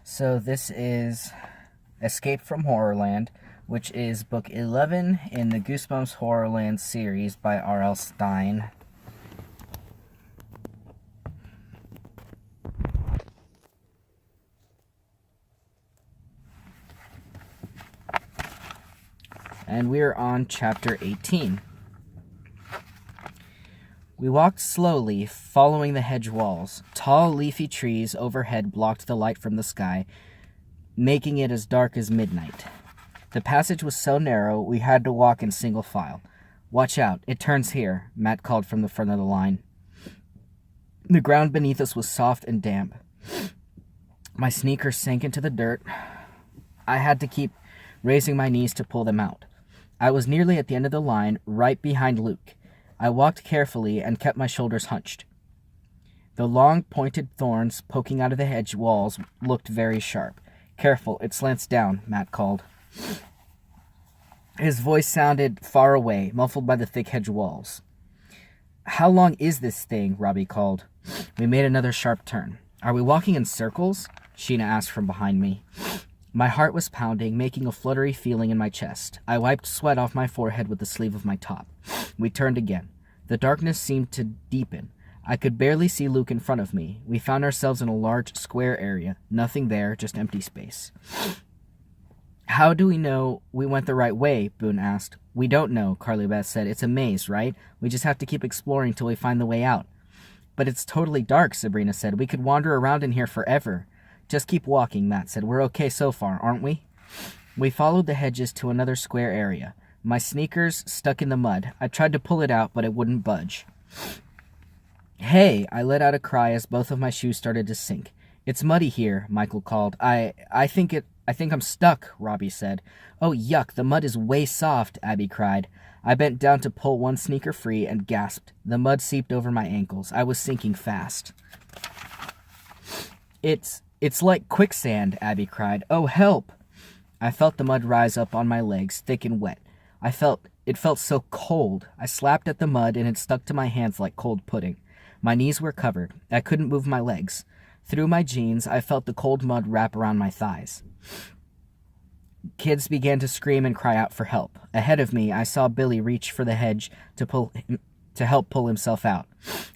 So this is Escape from Horrorland, which is book 11 in the Goosebumps HorrorLand series by RL Stine. And we're on chapter 18. We walked slowly, following the hedge walls. Tall, leafy trees overhead blocked the light from the sky, making it as dark as midnight. The passage was so narrow, we had to walk in single file. "Watch out, it turns here," Matt called from the front of the line. The ground beneath us was soft and damp. My sneakers sank into the dirt. I had to keep raising my knees to pull them out. I was nearly at the end of the line, right behind Luke. I walked carefully and kept my shoulders hunched. The long, pointed thorns poking out of the hedge walls looked very sharp. "Careful, it slants down," Matt called. His voice sounded far away, muffled by the thick hedge walls. "How long is this thing?" Robbie called. We made another sharp turn. "Are we walking in circles?" Sheena asked from behind me. My heart was pounding, making a fluttery feeling in my chest. I wiped sweat off my forehead with the sleeve of my top. We turned again. The darkness seemed to deepen. I could barely see Luke in front of me. We found ourselves in a large square area. Nothing there, just empty space. "How do we know we went the right way?" Boone asked. "We don't know," Carly Beth said. "It's a maze, right? We just have to keep exploring till we find the way out." "But it's totally dark," Sabrina said. "We could wander around in here forever." "Just keep walking," Matt said. "We're okay so far, aren't we?" We followed the hedges to another square area. My sneakers stuck in the mud. I tried to pull it out, but it wouldn't budge. "Hey!" I let out a cry as both of my shoes started to sink. "It's muddy here," Michael called. I think I'm stuck," Robbie said. "Oh, yuck, the mud is way soft," Abby cried. I bent down to pull one sneaker free and gasped. The mud seeped over my ankles. I was sinking fast. It's like quicksand," Abby cried. "Oh, help!" I felt the mud rise up on my legs, thick and wet. It felt so cold. I slapped at the mud and it stuck to my hands like cold pudding. My knees were covered. I couldn't move my legs. Through my jeans, I felt the cold mud wrap around my thighs. Kids began to scream and cry out for help. Ahead of me, I saw Billy reach for the hedge to help pull himself out.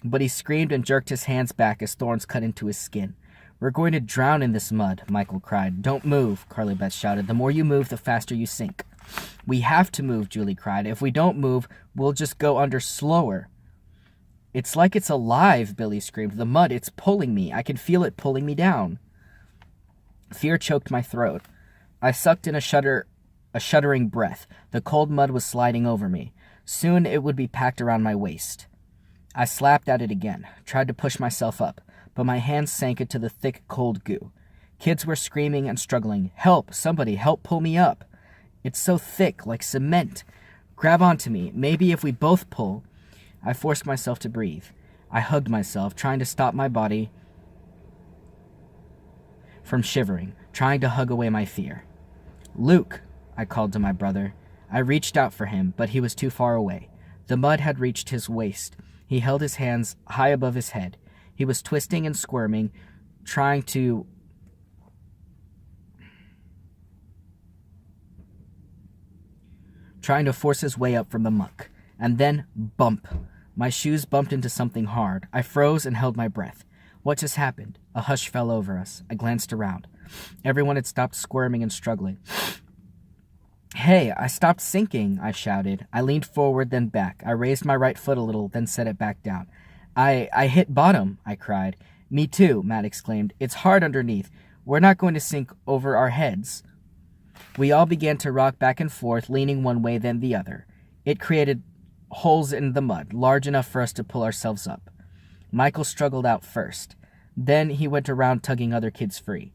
But he screamed and jerked his hands back as thorns cut into his skin. "We're going to drown in this mud," Michael cried. "Don't move," Carly Beth shouted. "The more you move, the faster you sink." "We have to move," Julie cried. "If we don't move, we'll just go under slower." "It's like it's alive," Billy screamed. "The mud, it's pulling me. I can feel it pulling me down." Fear choked my throat. I sucked in a shuddering breath. The cold mud was sliding over me. Soon it would be packed around my waist. I slapped at it again, tried to push myself up, but my hands sank into the thick, cold goo. Kids were screaming and struggling. "Help! Somebody help pull me up! It's so thick, like cement. Grab onto me. Maybe if we both pull." I forced myself to breathe. I hugged myself, trying to stop my body from shivering, trying to hug away my fear. "Luke!" I called to my brother. I reached out for him, but he was too far away. The mud had reached his waist. He held his hands high above his head. He was twisting and squirming, trying to force his way up from the muck. And then, bump. My shoes bumped into something hard. I froze and held my breath. What just happened? A hush fell over us. I glanced around. Everyone had stopped squirming and struggling. "Hey, I stopped sinking," I shouted. I leaned forward, then back. I raised my right foot a little, then set it back down. I hit bottom," I cried. "Me too," Matt exclaimed. "It's hard underneath. We're not going to sink over our heads." We all began to rock back and forth, leaning one way then the other. It created holes in the mud, large enough for us to pull ourselves up. Michael struggled out first. Then he went around tugging other kids free.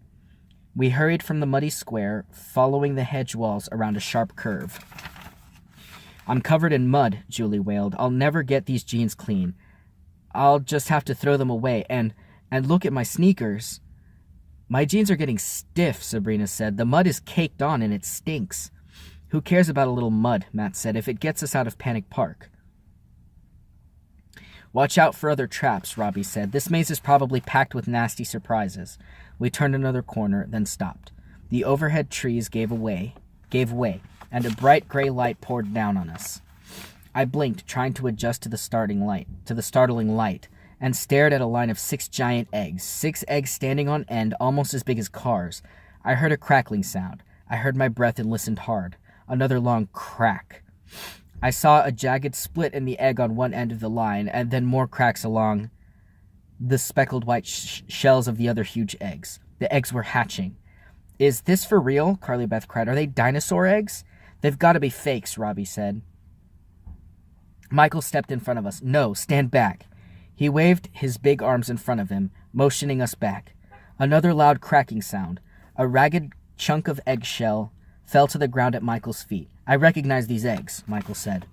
We hurried from the muddy square, following the hedge walls around a sharp curve. "I'm covered in mud," Julie wailed. "I'll never get these jeans clean. I'll just have to throw them away. And look at my sneakers." "My jeans are getting stiff," Sabrina said. "The mud is caked on and it stinks." "Who cares about a little mud?" Matt said, "if it gets us out of Panic Park." Watch out for other traps, Robbie said. This maze is probably packed with nasty surprises. We turned another corner, then stopped. The overhead trees gave way, and a bright gray light poured down on us. I blinked, trying to adjust to the startling light, and stared at a line of 6 giant eggs, 6 eggs standing on end, almost as big as cars. I heard a crackling sound. I heard my breath and listened hard. Another long crack. I saw a jagged split in the egg on one end of the line, and then more cracks along the speckled white shells of the other huge eggs. The eggs were hatching. Is this for real? Carly Beth cried. Are they dinosaur eggs? They've got to be fakes, Robbie said. Michael stepped in front of us. No, stand back. He waved his big arms in front of him, motioning us back. Another loud cracking sound. A ragged chunk of eggshell fell to the ground at Michael's feet. I recognize these eggs, Michael said.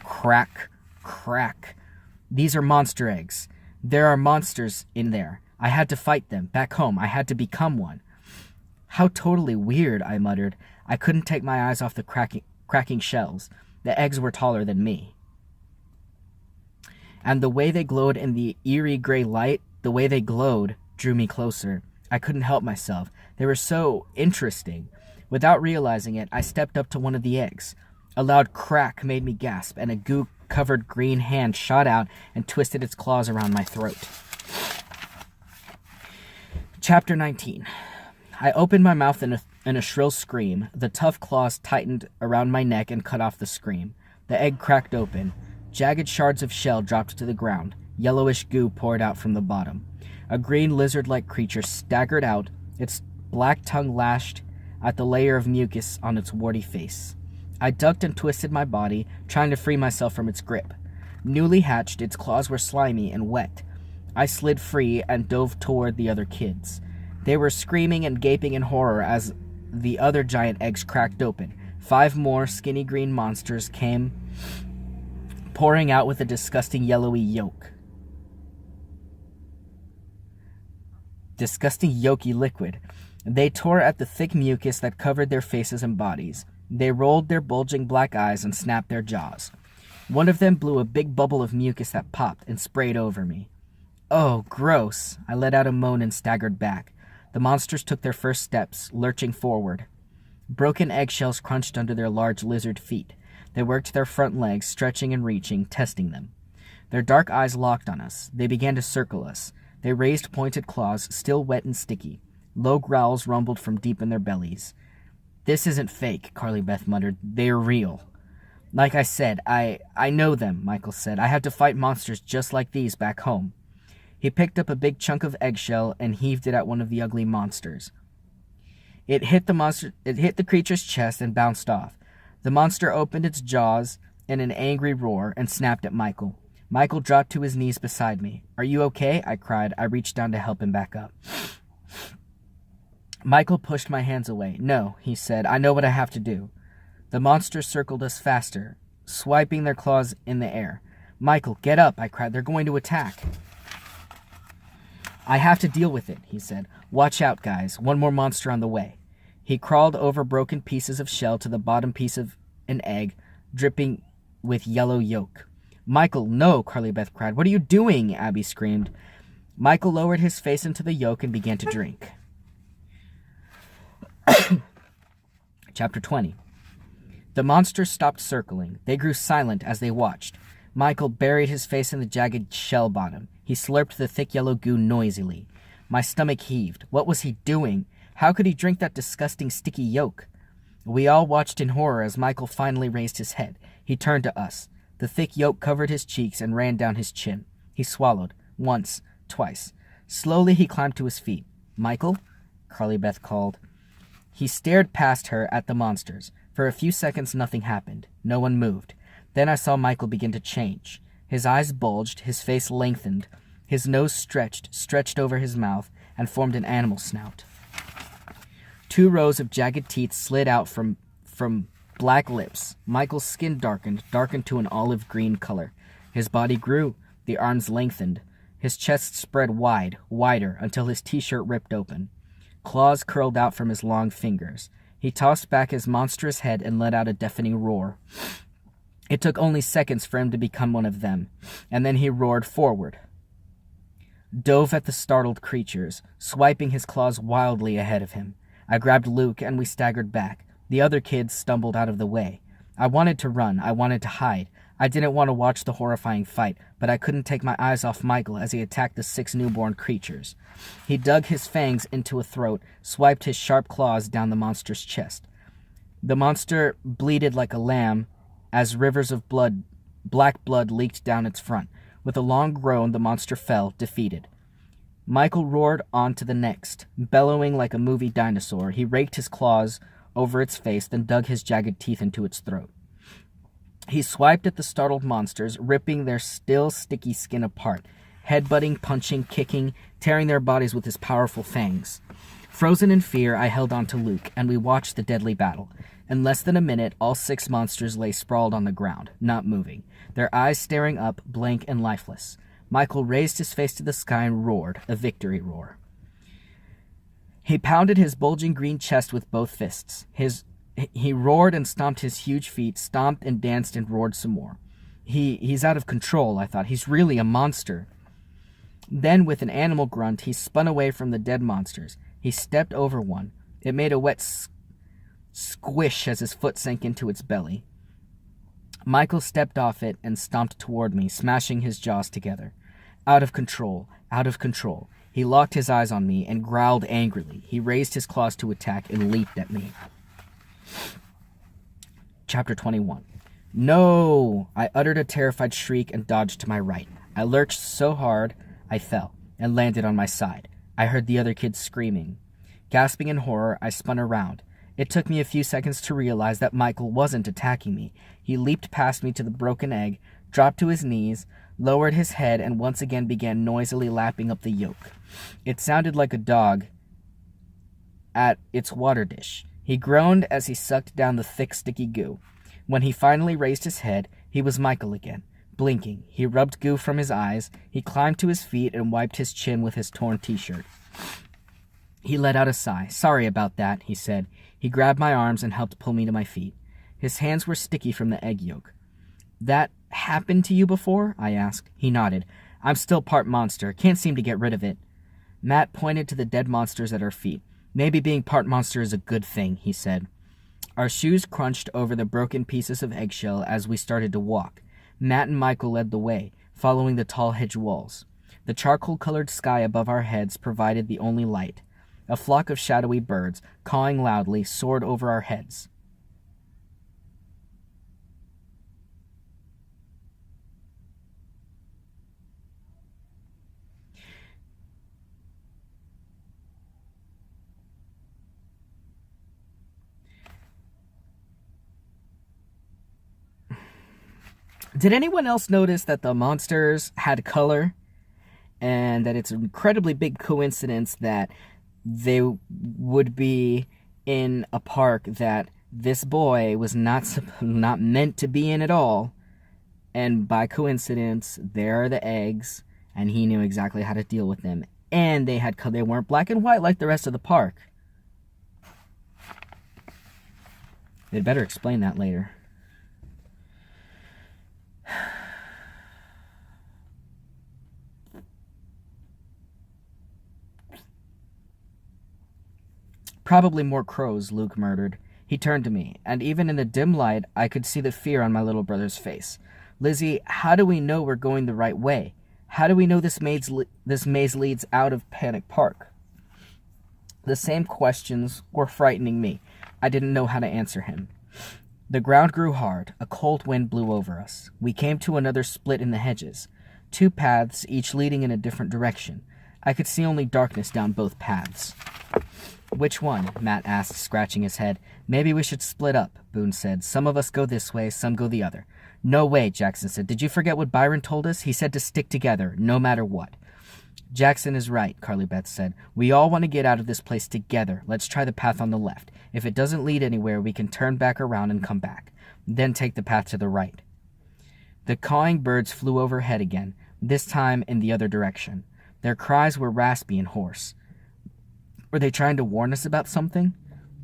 Crack, crack. These are monster eggs. There are monsters in there. I had to fight them. Back home, I had to become one. How totally weird, I muttered. I couldn't take my eyes off the cracking shells. The eggs were taller than me. And the way they glowed in the eerie gray light, the way they glowed, drew me closer. I couldn't help myself. They were so interesting. Without realizing it, I stepped up to one of the eggs. A loud crack made me gasp, and a goo-covered green hand shot out and twisted its claws around my throat. Chapter 19. I opened my mouth in a shrill scream. The tough claws tightened around my neck and cut off the scream. The egg cracked open. Jagged shards of shell dropped to the ground. Yellowish goo poured out from the bottom. A green lizard-like creature staggered out, its black tongue lashed at the layer of mucus on its warty face. I ducked and twisted my body, trying to free myself from its grip. Newly hatched, its claws were slimy and wet. I slid free and dove toward the other kids. They were screaming and gaping in horror as the other giant eggs cracked open. 5 more skinny green monsters came pouring out with a disgusting yellowy yolk. Disgusting yolky liquid. They tore at the thick mucus that covered their faces and bodies. They rolled their bulging black eyes and snapped their jaws. One of them blew a big bubble of mucus that popped and sprayed over me. Oh, gross! I let out a moan and staggered back. The monsters took their first steps, lurching forward. Broken eggshells crunched under their large lizard feet. They worked their front legs, stretching and reaching, testing them. Their dark eyes locked on us. They began to circle us. They raised pointed claws, still wet and sticky. Low growls rumbled from deep in their bellies. This isn't fake, Carly Beth muttered. They're real. Like I said, I know them, Michael said. I had to fight monsters just like these back home. He picked up a big chunk of eggshell and heaved it at one of the ugly monsters. It hit the creature's chest and bounced off. The monster opened its jaws in an angry roar and snapped at Michael. Michael dropped to his knees beside me. Are you okay? I cried. I reached down to help him back up. Michael pushed my hands away. No, he said. I know what I have to do. The monsters circled us faster, swiping their claws in the air. Michael, get up, I cried. They're going to attack. I have to deal with it, he said. Watch out, guys. One more monster on the way. He crawled over broken pieces of shell to the bottom piece of an egg, dripping with yellow yolk. Michael, no, Carly Beth cried. What are you doing? Abby screamed. Michael lowered his face into the yolk and began to drink. Chapter 20. The monsters stopped circling. They grew silent as they watched. Michael buried his face in the jagged shell bottom. He slurped the thick yellow goo noisily. My stomach heaved. What was he doing? How could he drink that disgusting sticky yolk? We all watched in horror as Michael finally raised his head. He turned to us. The thick yolk covered his cheeks and ran down his chin. He swallowed. Once. Twice. Slowly he climbed to his feet. Michael? Carly Beth called. He stared past her at the monsters. For a few seconds nothing happened. No one moved. Then I saw Michael begin to change. His eyes bulged, his face lengthened. His nose stretched over his mouth, and formed an animal snout. 2 rows of jagged teeth slid out from black lips. Michael's skin darkened to an olive green color. His body grew. The arms lengthened. His chest spread wider, until his t-shirt ripped open. Claws curled out from his long fingers. He tossed back his monstrous head and let out a deafening roar. It took only seconds for him to become one of them, and then he roared forward, dove at the startled creatures, swiping his claws wildly ahead of him. I grabbed Luke and we staggered back. The other kids stumbled out of the way. I wanted to run. I wanted to hide. I didn't want to watch the horrifying fight, but I couldn't take my eyes off Michael as he attacked the 6 newborn creatures. He dug his fangs into a throat, swiped his sharp claws down the monster's chest. The monster bleated like a lamb as rivers of black blood leaked down its front. With a long groan, the monster fell, defeated. Michael roared on to the next. Bellowing like a movie dinosaur, he raked his claws over its face, then dug his jagged teeth into its throat. He swiped at the startled monsters, ripping their still sticky skin apart, headbutting, punching, kicking, tearing their bodies with his powerful fangs. Frozen in fear, I held on to Luke, and we watched the deadly battle. In less than a minute, all 6 monsters lay sprawled on the ground, not moving, their eyes staring up, blank and lifeless. Michael raised his face to the sky and roared, a victory roar. He pounded his bulging green chest with both fists. He roared and stomped his huge feet, stomped and danced and roared some more. He's out of control, I thought. He's really a monster. Then, with an animal grunt, he spun away from the dead monsters. He stepped over one. It made a wet squish as his foot sank into its belly. Michael stepped off it and stomped toward me, smashing his jaws together. Out of control, out of control. He locked his eyes on me and growled angrily. He raised his claws to attack and leaped at me. Chapter 21. No! I uttered a terrified shriek and dodged to my right. I lurched so hard I fell and landed on my side. I heard the other kids screaming. Gasping in horror, I spun around. It took me a few seconds to realize that Michael wasn't attacking me. He leaped past me to the broken egg, dropped to his knees, lowered his head, and once again began noisily lapping up the yolk. It sounded like a dog at its water dish. He groaned as he sucked down the thick, sticky goo. When he finally raised his head, he was Michael again. Blinking, he rubbed goo from his eyes. He climbed to his feet and wiped his chin with his torn t-shirt. He let out a sigh. Sorry about that, he said. He grabbed my arms and helped pull me to my feet. His hands were sticky from the egg yolk. That happened to you before? I asked. He nodded. I'm still part monster. Can't seem to get rid of it. Matt pointed to the dead monsters at our feet. Maybe being part monster is a good thing, he said. Our shoes crunched over the broken pieces of eggshell as we started to walk. Matt and Michael led the way, following the tall hedge walls. The charcoal-colored sky above our heads provided the only light. A flock of shadowy birds, cawing loudly, soared over our heads. Did anyone else notice that the monsters had color? And that it's an incredibly big coincidence that they would be in a park that this boy was not meant to be in at all. And by coincidence, there are the eggs, and he knew exactly how to deal with them. And they weren't black and white like the rest of the park. They'd better explain that later. Probably more crows, Luke murmured. He turned to me, and even in the dim light, I could see the fear on my little brother's face. Lizzie, how do we know we're going the right way? How do we know this maze leads out of Panic Park? The same questions were frightening me. I didn't know how to answer him. The ground grew hard. A cold wind blew over us. We came to another split in the hedges. 2 paths, each leading in a different direction. I could see only darkness down both paths. Which one? Matt asked, scratching his head. Maybe we should split up, Boone said. Some of us go this way, some go the other. No way, Jackson said. Did you forget what Byron told us? He said to stick together, no matter what. Jackson is right, Carly Beth said. We all want to get out of this place together. Let's try the path on the left. If it doesn't lead anywhere, we can turn back around and come back. Then take the path to the right. The cawing birds flew overhead again, this time in the other direction. Their cries were raspy and hoarse. Were they trying to warn us about something?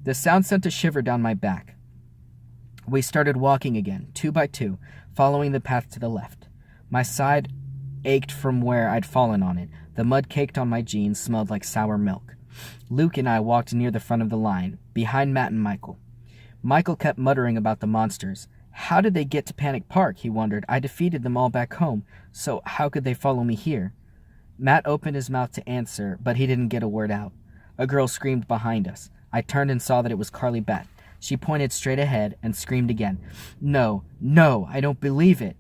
The sound sent a shiver down my back. We started walking again, 2 by 2, following the path to the left. My side ached from where I'd fallen on it. The mud caked on my jeans smelled like sour milk. Luke and I walked near the front of the line, behind Matt and Michael. Michael kept muttering about the monsters. How did they get to Panic Park, he wondered. I defeated them all back home, so how could they follow me here? Matt opened his mouth to answer, but he didn't get a word out. A girl screamed behind us. I turned and saw that it was Carly Beth. She pointed straight ahead and screamed again. No, I don't believe it.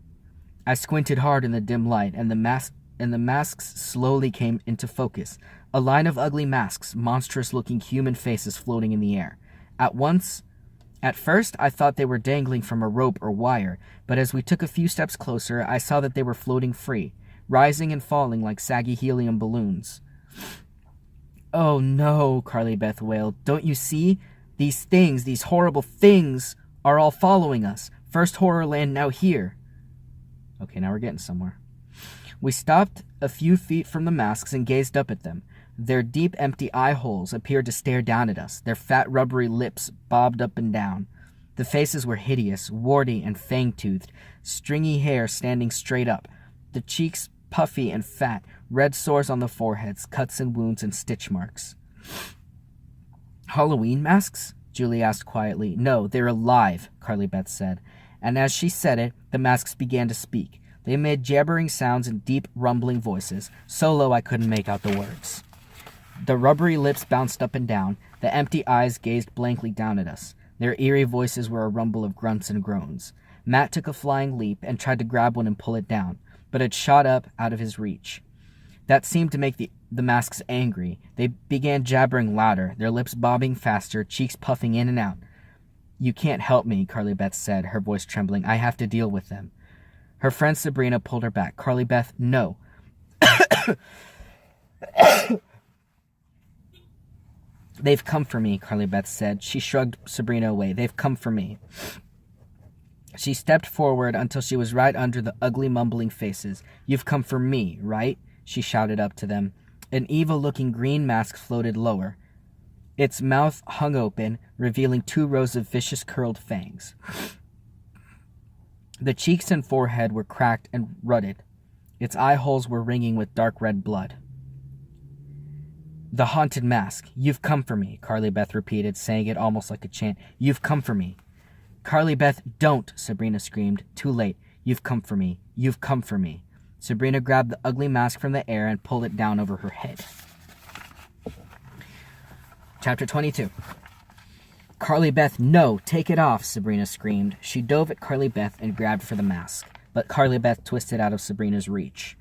I squinted hard in the dim light, and the masks slowly came into focus. A line of ugly masks, monstrous-looking human faces floating in the air. At first, I thought they were dangling from a rope or wire, but as we took a few steps closer, I saw that they were floating free, rising and falling like saggy helium balloons. Oh no, Carly Beth wailed. Don't you see? These things, these horrible things, are all following us. First Horrorland, now here. Okay, now we're getting somewhere. We stopped a few feet from the masks and gazed up at them. Their deep, empty eye holes appeared to stare down at us. Their fat, rubbery lips bobbed up and down. The faces were hideous, warty and fang-toothed, stringy hair standing straight up, the cheeks puffy and fat, red sores on the foreheads, cuts and wounds and stitch marks. Halloween masks? Julie asked quietly. No, they're alive, Carly Beth said. And as she said it, the masks began to speak. They made jabbering sounds and deep, rumbling voices, so low I couldn't make out the words. The rubbery lips bounced up and down. The empty eyes gazed blankly down at us. Their eerie voices were a rumble of grunts and groans. Matt took a flying leap and tried to grab one and pull it down, but it shot up out of his reach. That seemed to make the masks angry. They began jabbering louder, their lips bobbing faster, cheeks puffing in and out. You can't help me, Carly Beth said, her voice trembling. I have to deal with them. Her friend Sabrina pulled her back. Carly Beth, no. They've come for me, Carly Beth said. She shrugged Sabrina away. They've come for me. She stepped forward until she was right under the ugly, mumbling faces. You've come for me, right? She shouted up to them. An evil-looking green mask floated lower. Its mouth hung open, revealing 2 rows of vicious curled fangs. The cheeks and forehead were cracked and rutted. Its eye holes were ringing with dark red blood. The haunted mask. You've come for me, Carly Beth repeated, saying it almost like a chant. You've come for me. Carly Beth, don't, Sabrina screamed. Too late. You've come for me. You've come for me. Sabrina grabbed the ugly mask from the air and pulled it down over her head. Chapter 22. Carly Beth, no, take it off, Sabrina screamed. She dove at Carly Beth and grabbed for the mask, but Carly Beth twisted out of Sabrina's reach.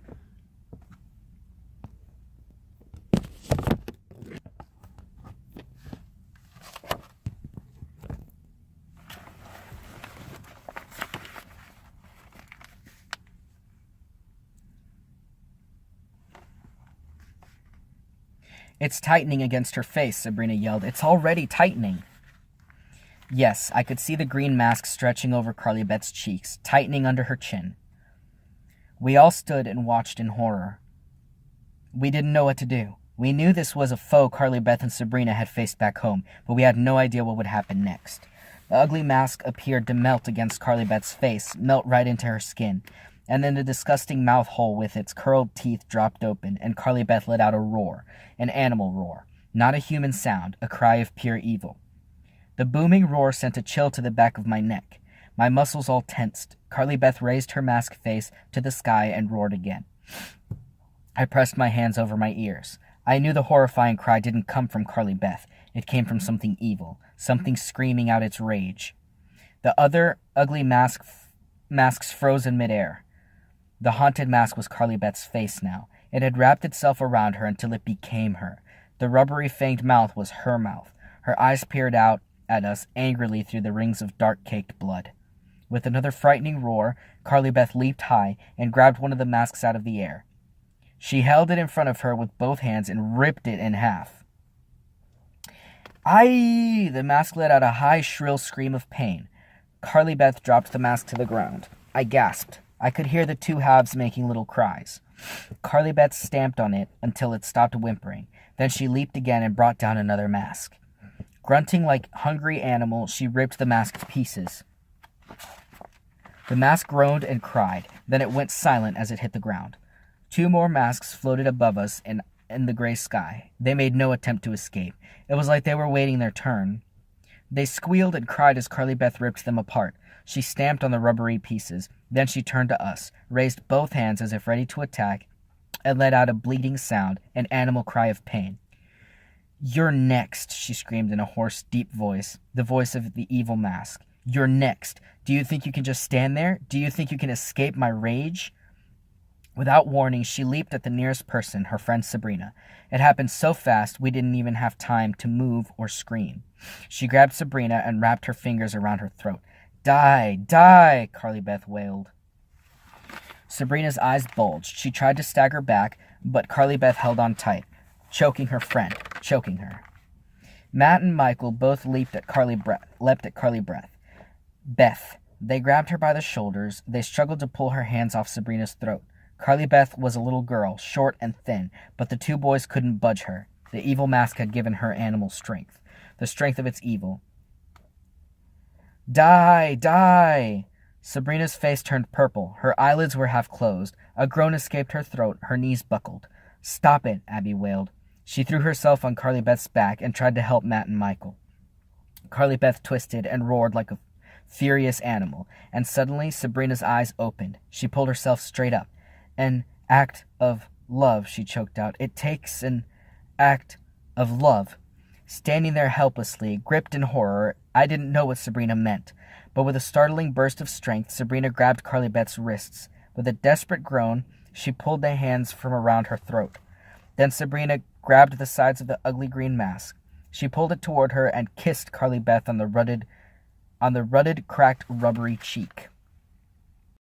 It's tightening against her face, Sabrina yelled. It's already tightening. Yes, I could see the green mask stretching over Carly Beth's cheeks, tightening under her chin. We all stood and watched in horror. We didn't know what to do. We knew this was a foe Carly Beth and Sabrina had faced back home, but we had no idea what would happen next. The ugly mask appeared to melt against Carly Beth's face, melt right into her skin, and then the disgusting mouth hole with its curled teeth dropped open, and Carly Beth let out a roar, an animal roar, not a human sound, a cry of pure evil. The booming roar sent a chill to the back of my neck. My muscles all tensed. Carly Beth raised her masked face to the sky and roared again. I pressed my hands over my ears. I knew the horrifying cry didn't come from Carly Beth. It came from something evil, something screaming out its rage. The other ugly masks froze in midair. The haunted mask was Carly Beth's face now. It had wrapped itself around her until it became her. The rubbery fanged mouth was her mouth. Her eyes peered out at us angrily through the rings of dark-caked blood. With another frightening roar, Carly Beth leaped high and grabbed one of the masks out of the air. She held it in front of her with both hands and ripped it in half. Aye! The mask let out a high, shrill scream of pain. Carly Beth dropped the mask to the ground. I gasped. I could hear the two halves making little cries. Carly Beth stamped on it until it stopped whimpering. Then she leaped again and brought down another mask. Grunting like a hungry animal, she ripped the mask to pieces. The mask groaned and cried. Then it went silent as it hit the ground. 2 more masks floated above us in the gray sky. They made no attempt to escape. It was like they were waiting their turn. They squealed and cried as Carly Beth ripped them apart. She stamped on the rubbery pieces. Then she turned to us, raised both hands as if ready to attack, and let out a bleating sound, an animal cry of pain. "You're next," she screamed in a hoarse, deep voice, the voice of the evil mask. "You're next. Do you think you can just stand there? Do you think you can escape my rage?" Without warning, she leaped at the nearest person, her friend Sabrina. It happened so fast we didn't even have time to move or scream. She grabbed Sabrina and wrapped her fingers around her throat. "Die! Die!" Carly Beth wailed. Sabrina's eyes bulged. She tried to stagger back, but Carly Beth held on tight, choking her friend, choking her. Matt and Michael both leapt at Carly Beth. They grabbed her by the shoulders. They struggled to pull her hands off Sabrina's throat. Carly Beth was a little girl, short and thin, but the 2 boys couldn't budge her. The evil mask had given her animal strength, the strength of its evil. "Die! Die!" Sabrina's face turned purple. Her eyelids were half closed. A groan escaped her throat. Her knees buckled. "Stop it," Abby wailed. She threw herself on Carly Beth's back and tried to help Matt and Michael. Carly Beth twisted and roared like a furious animal, and suddenly Sabrina's eyes opened. She pulled herself straight up. "An act of love," she choked out. "It takes an act of love." Standing there helplessly, gripped in horror, I didn't know what Sabrina meant. But with a startling burst of strength, Sabrina grabbed Carly Beth's wrists. With a desperate groan, she pulled the hands from around her throat. Then Sabrina grabbed the sides of the ugly green mask. She pulled it toward her and kissed Carly Beth on the rutted, cracked, rubbery cheek.